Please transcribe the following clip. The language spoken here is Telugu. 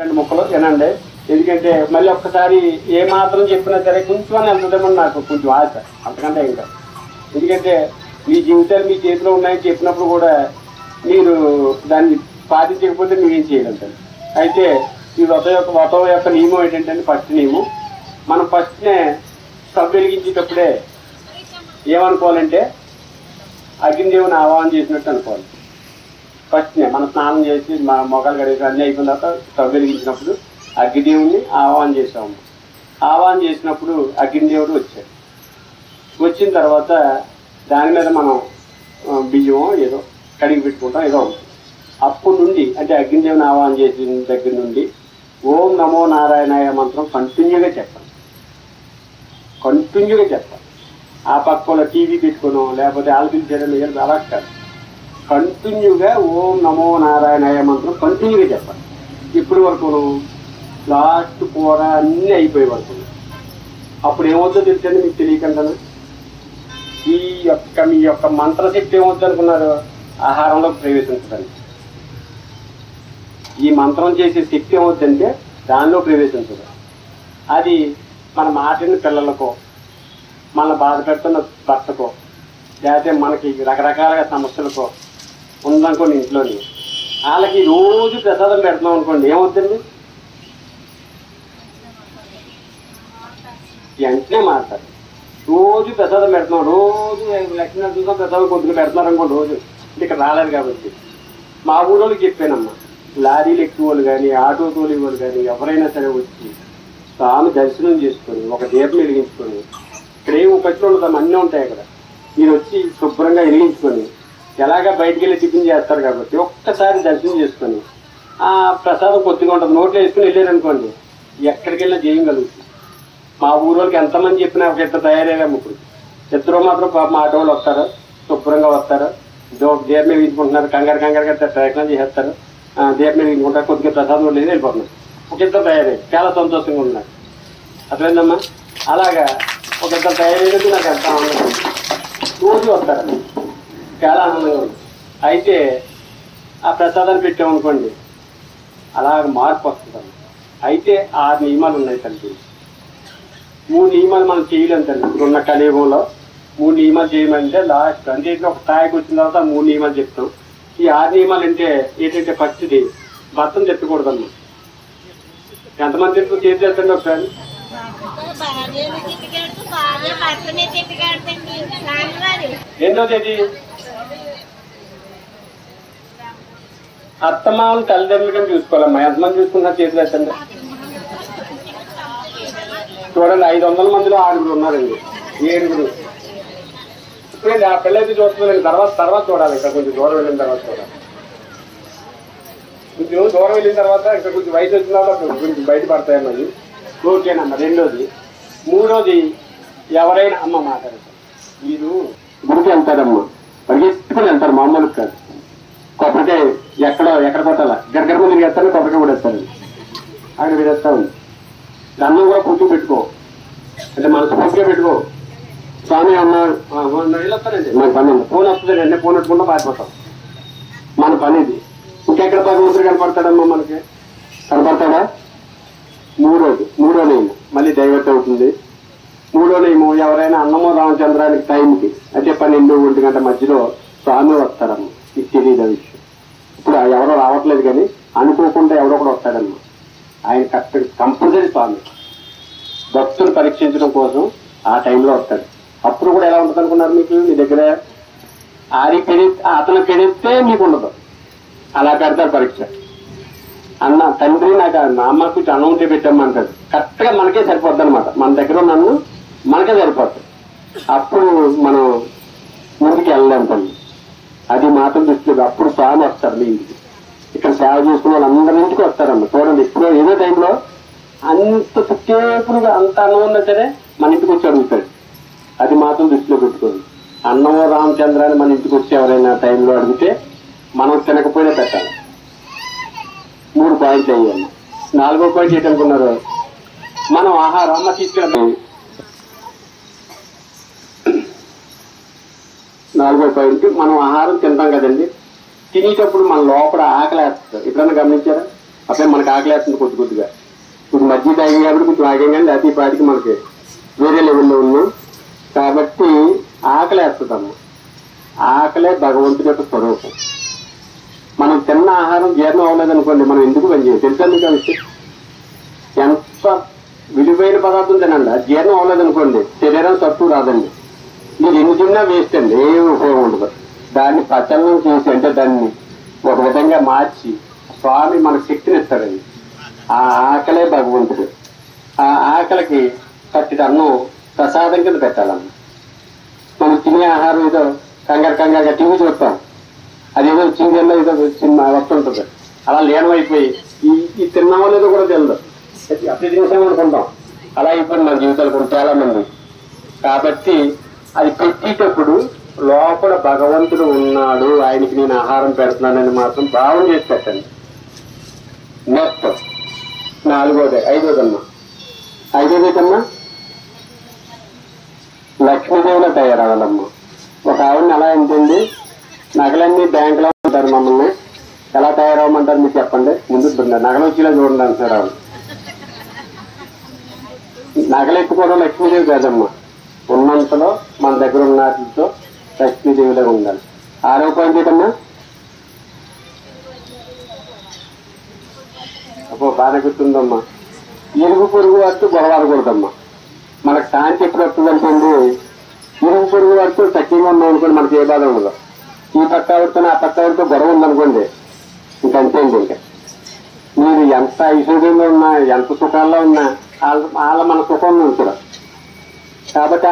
రెండు ముక్కలు తినండి. ఎందుకంటే మళ్ళీ ఒక్కసారి ఏ మాత్రం చెప్పినా సరే కొంచెం అని వెళ్తుందేమని నాకు కొంచెం ఆశ, అంతకంటే ఇంకా. ఎందుకంటే మీ జీవితాలు మీ చేతిలో ఉన్నాయని చెప్పినప్పుడు కూడా మీరు దాన్ని పాటించకపోతే మీరేం చేయగలుగుతారు. అయితే ఈ వ్రతం యొక్క నియమం ఏంటంటే ఫస్ట్ నియమం, మనం ఫస్ట్నే స్టవ్ వెలిగించేటప్పుడే ఏమనుకోవాలంటే అగ్నిదేవుని ఆవాహన చేసినట్టు అనుకోవాలి. ఫస్ట్నే మనం స్నానం చేసి మన మొక్కలు కడిగి అన్నీ అయిపోయిన తర్వాత స్టవ్ వెలిగించినప్పుడు అగ్నిదేవుని ఆవాహన చేసాము. ఆవాహన చేసినప్పుడు అగ్నిదేవుడు వచ్చాడు. వచ్చిన తర్వాత దాని మీద మనం బియ్యం ఏదో కడిగి పెట్టుకుంటాం, ఏదో అవుతుంది. అప్పటి నుండి అంటే అగ్నిదేవుని ఆవాహన చేసిన దగ్గర నుండి ఓం నమో నారాయణాయ మంత్రం కంటిన్యూగా చెప్పాలి. ఆ పక్కలో టీవీ పెట్టుకున్నాం లేకపోతే ఆల్బిల్ చేయడం అలా కాదు. కంటిన్యూగా ఓం నమో నారాయణాయ మంత్రం కంటిన్యూగా చెప్పాలి. ఇప్పుడు వరకు లాస్ట్ కూర అన్నీ అయిపోయే వరకు. అప్పుడు ఏమవుతుందో తెలుసండి మీకు తెలియకుండా, మీ యొక్క మంత్రశక్తి ఏమవుతుంది అనుకున్నారు? ఆహారంలోకి ప్రవేశించదండి. ఈ మంత్రం చేసే శక్తి ఏమవుతుందంటే దానిలో ప్రవేశించదు. అది మన మాటిని పిల్లలకో, మన బాధ పెడుతున్న భర్తకో, లేకపోతే మనకి రకరకాలుగా సమస్యలకో ఉందనుకోండి ఇంట్లోని, వాళ్ళకి రోజు ప్రసాదం పెడుతున్నాం అనుకోండి, ఏమవుతుంది? వెంటనే మారుతారు. రోజు ప్రసాదం పెడుతున్నాం, రోజు లక్ష్మీనరసింహ ప్రసాదం కొద్దిగా పెడుతున్నారు అనుకోండి, రోజు ఇక్కడ రాలేదు కాబట్టి. మా ఊళ్ళోకి చెప్పానమ్మా, లారీలు ఎక్కువ వాళ్ళు కానీ ఆటో తోలి వాళ్ళు కానీ ఎవరైనా సరే వచ్చి స్వామి దర్శనం చేసుకొని ఒక దీపం వెలిగించుకొని, ఇక్కడ ఏమి ఖర్చులు ఉండదు, అన్నీ ఉంటాయి అక్కడ, మీరు వచ్చి శుభ్రంగా వెలిగించుకొని ఎలాగా బయటికి వెళ్ళి టిఫిన్ చేస్తారు కాబట్టి ఒక్కసారి దర్శనం చేసుకొని ఆ ప్రసాదం కొద్దిగా ఉంటుంది నోట్లో వేసుకుని వెళ్ళారనుకోండి, ఎక్కడికి వెళ్ళినా చేయగలుగుతుంది. మా ఊరోళ్ళకి ఎంతమంది చెప్పినా ఒక ఇద్దరు తయారయ్యాము. ఇప్పుడు ఇద్దరు మాత్రం మా ఆటోళ్ళు వస్తారు, శుభ్రంగా వస్తారు, దీపం వెలిగించుకుంటున్నారు, కంగారుగా ప్రయత్నం చేస్తారు, దీపం వెలిగించుకుంటారు, కొద్దిగా ప్రసాదం లేదు వెళ్ళిపోతున్నారు. ఒక ఇద్దరు తయారయ్యారు, చాలా సంతోషంగా ఉన్నారు. అట్లయిందమ్మా. అలాగా ఒక ఇద్దరు తయారయ్యేది నాకు ఎంత ఆనందంగా ఉంది. రోజు వస్తారు, చాలా ఆనందంగా ఉంది. అయితే ఆ ప్రసాదాన్ని పెట్టామనుకోండి అలాగ మార్పు వస్తుంది. అయితే 6 నియమాలు ఉన్నాయి తల్లి. 3 నియమాలు మనం చేయలేం తల్లి. ఇప్పుడున్న కలియుగంలో 3 నియమాలు చేయమంటే లాస్ట్ అంటే ఒక స్థాయికి వచ్చిన తర్వాత 3 నియమాలు చెప్తాం. ఈ 6 నియమాలు అంటే ఏంటంటే ఫస్ట్ది భర్తను తిట్టకూడదమ్మా. ఎంతమంది తిట్టు చేతి చేస్తండి ఒకసారి. రెండోది అత్తమామలు తల్లిదండ్రులు కానీ చూసుకోవాలమ్మా. ఎంతమంది చూసుకున్నారు చేతులు ఎత్తండి. చూడండి, 500 మందిలో 6 ఉన్నారండి, 7. ఇప్పుడు ఆ పిల్లలకి చూసుకోవాలండి. తర్వాత చూడాలి, ఇక్కడ కొంచెం దూరం వెళ్ళిన తర్వాత చూడాలి. కొంచెం దూరం వెళ్ళిన తర్వాత ఇక్కడ కొంచెం వయసు వచ్చిన తర్వాత కొంచెం బయటపడతాయన్నది ఓకేనమ్మా. రెండోది. మూడోది, ఎవరైనా అమ్మ మాట్లాడతారు, మీరు గుడికి వెళ్తారమ్మా, పరిగెత్తుకుని వెళ్తారు, మామూలు కాదు. కొబ్బరికాయ ఎక్కడ కొట్టాలా గరగరమ మీరు వేస్తారు, కొబ్బరికాయ కూడా వేస్తారు, అక్కడ వేస్తా ఉంది. దండం కూడా కూర్చో పెట్టుకో, అంటే మనస్ఫూర్తిగా పెట్టుకో. స్వామి అన్నారు వెళ్ళొస్తానండి, మన పని ఉంది. ఫోన్ వస్తుంది, వెంటనే ఫోన్ పెట్టుకుంటా పారిపోతాం. మన పని ఇది. ఇంకెక్కడ భగవంతుడు కనపడతాడమ్మా మనకి? కనపడతాడా? మూడో నియమం మళ్ళీ డైవర్ట్ అవుతుంది. మూడో నియమం, ఎవరైనా అన్నమో రామచంద్రానికి టైంకి అంటే 12-1 గంట మధ్యలో స్వామి వస్తారమ్మా. ఇది తెలియదు విషయం. ఇప్పుడు ఎవరో రావట్లేదు కానీ అనుకోకుండా ఎవరో కూడా వస్తాడమ్మా. ఆయన కరెక్ట్ కంపల్సరీ స్వామి భక్తులు పరీక్షించడం కోసం ఆ టైంలో వస్తాడు. అప్పుడు కూడా ఎలా ఉంటుంది అనుకున్నారు? మీకు మీ దగ్గర అతను పెడితే మీకు ఉండదు, అలా పెడతారు పరీక్ష. అన్న తండ్రి నాకు అమ్మ కొంచెం అన్నం ఉంటే పెట్టామంటాడు. కరెక్ట్గా మనకే సరిపోద్ది అనమాట. మన దగ్గర నన్ను మనకే సరిపోతుంది. అప్పుడు మనం ముందుకు వెళ్ళలేం తల్లి. అది మాత్రం దృష్టిలో. అప్పుడు స్వామి వస్తారు మీ ఇంటికి. ఇక్కడ సేవ చేసుకున్న వాళ్ళందరి ఇంటికి వస్తారమ్మ. చూడండి, ఇప్పుడు ఏదో టైంలో అంత సుఖేపుడుగా అంత అన్నం ఉన్నా సరే మన ఇంటికి వచ్చి అడుగుతాడు. అది మాత్రం దృష్టిలో పెట్టుకోండి. అన్నమో రామచంద్రాన్ని మన ఇంటికి వచ్చి ఎవరైనా టైంలో అడిగితే మనం తినకపోయినా పెట్టాలి. 3 పాయింట్లు అయ్యాలి. 4వ పాయింట్ ఏంటనుకున్నారు? మనం ఆహారం అమ్మ తీసుకెళ్ళి 4వ పాయింట్, మనం ఆహారం తింటాం కదండి, తినేటప్పుడు మన లోపల ఆకలి వేస్తుంది. ఎప్పుడన్నా గమనించారా? అప్పుడే మనకు ఆకలేస్తుంది కొద్ది కొద్దిగా. ఇప్పుడు మధ్య తాగి కాబట్టి కొంచెం ఆగాం, కానీ అతి పాటికి మనకి వేరే లెవెల్లో ఉన్నాం కాబట్టి ఆకలేస్తుందమ్మా. ఆకలే భగవంతుడి యొక్క స్వరూపం. మనం తిన్న ఆహారం జీర్ణం అవ్వలేదనుకోండి, మనం ఎందుకు పని చేయాలి తెలుసా మీకు ఆ విషయం? ఎంత విలువైన పదార్థం తినండి, జీర్ణం అవ్వలేదనుకోండి శరీరం సత్తు రాదండి. మీరు ఎన్ని తిన్నా వేస్ట్ అండి, ఏమి ఉపయోగం ఉండదు. దాన్ని పచనం చేసి, అంటే దాన్ని ఒక విధంగా మార్చి స్వామి మనకు శక్తిని ఇస్తాడండి. ఆ ఆకలే భగవంతుడు. ఆ ఆకలికి కట్టిన అన్నం ప్రసాదం కింద పెట్టాలన్న. మనం తినే ఆహారం ఏదో కంగారుగా టీవీ చూస్తాం, అదేదో చింగల్లో ఏదో సినిమా వస్తుంటుంది, అలా లీనమైపోయి ఈ తిన్నామో లేదో కూడా తెలియదు, అప్పుడు తినేసామనుకుంటాం. అలా అయిపోయింది మన జీవితాలు కూడా చాలా మంది. కాబట్టి అది పెట్టేటప్పుడు లోపల భగవంతుడు ఉన్నాడు, ఆయనకి నేను ఆహారం పెడుతున్నానని మాత్రం భావం చేసి పెట్టండి. నెక్స్ట్ 4వది 5వదమ్మా. 5వదేటమ్మా లక్ష్మీదేవిలో తయారవ్వాలమ్మా. ఒక ఆవిడని అలా ఏంటండి, నగలన్నీ బ్యాంకులో ఉంటారు, మమ్మల్ని ఎలా తయారవ్వమంటారు మీరు చెప్పండి. ముందు నగలు వచ్చేలా చూడండి అంటారు ఆవిడ. నగలు ఎత్తుకోవడం లక్ష్మీదేవి కాదమ్మా, ఉన్నంతలో మన దగ్గర ఉన్న వాటితో లక్ష్మీదేవిలో ఉండాలి. 6వ పాయింట్ ఏంటమ్మా? అబ్బో బాగా గుర్తుందమ్మా. ఇరుగు పొరుగు వారితో గొడవడకూడదమ్మా. మనకు శాంతి ఎప్పుడు వస్తుందంటే ఇరుగు పొరుగు వారితో సఖ్యంగా ఉన్నాం అనుకోండి, మనకి ఏ బాధ ఉండదు. ఈ పక్క ఆవిడతో ఆ పక్క ఆవిడతో గొడవ ఉందనుకోండి, ఇంకంతే అండి. ఇంకా మీరు ఎంత ఐశ్వర్యంగా ఉన్నా, ఎంత సుఖాల్లో ఉన్నా వాళ్ళ మన సుఖంలో ఉంటారు. కాబట్టి